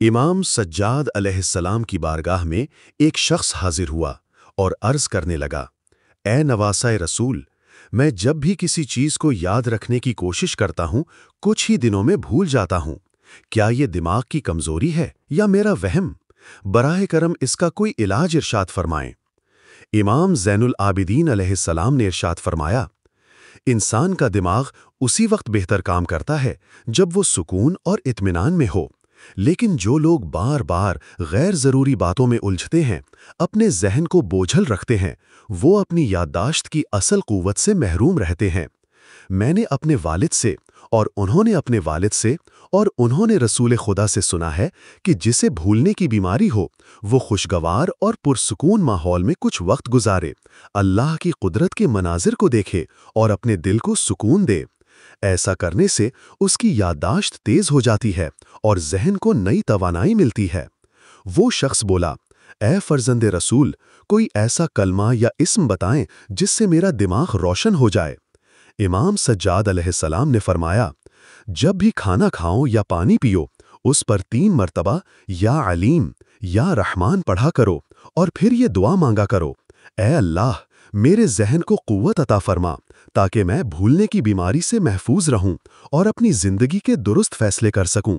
امام سجاد علیہ السلام کی بارگاہ میں ایک شخص حاضر ہوا اور عرض کرنے لگا، اے نواسۂ رسول، میں جب بھی کسی چیز کو یاد رکھنے کی کوشش کرتا ہوں کچھ ہی دنوں میں بھول جاتا ہوں۔ کیا یہ دماغ کی کمزوری ہے یا میرا وہم؟ براہ کرم اس کا کوئی علاج ارشاد فرمائیں۔ امام زین العابدین علیہ السلام نے ارشاد فرمایا، انسان کا دماغ اسی وقت بہتر کام کرتا ہے جب وہ سکون اور اطمینان میں ہو، لیکن جو لوگ بار بار غیر ضروری باتوں میں الجھتے ہیں، اپنے ذہن کو بوجھل رکھتے ہیں، وہ اپنی یادداشت کی اصل قوت سے محروم رہتے ہیں۔ میں نے اپنے والد سے اور انہوں نے اپنے والد سے اور انہوں نے رسول خدا سے سنا ہے کہ جسے بھولنے کی بیماری ہو وہ خوشگوار اور پرسکون ماحول میں کچھ وقت گزارے، اللہ کی قدرت کے مناظر کو دیکھے اور اپنے دل کو سکون دے۔ ایسا کرنے سے اس کی یادداشت تیز ہو جاتی ہے اور ذہن کو نئی توانائی ملتی ہے۔ وہ شخص بولا، اے فرزند رسول، کوئی ایسا کلمہ یا اسم بتائیں جس سے میرا دماغ روشن ہو جائے۔ امام سجاد علیہ السلام نے فرمایا، جب بھی کھانا کھاؤ یا پانی پیو، اس پر 3 مرتبہ یا علیم یا رحمان پڑھا کرو اور پھر یہ دعا مانگا کرو، اے اللہ، میرے ذہن کو قوت عطا فرما تاکہ میں بھولنے کی بیماری سے محفوظ رہوں اور اپنی زندگی کے درست فیصلے کر سکوں۔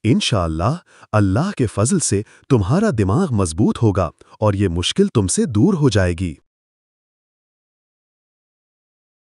انشاءاللہ اللہ کے فضل سے تمہارا دماغ مضبوط ہوگا اور یہ مشکل تم سے دور ہو جائے گی۔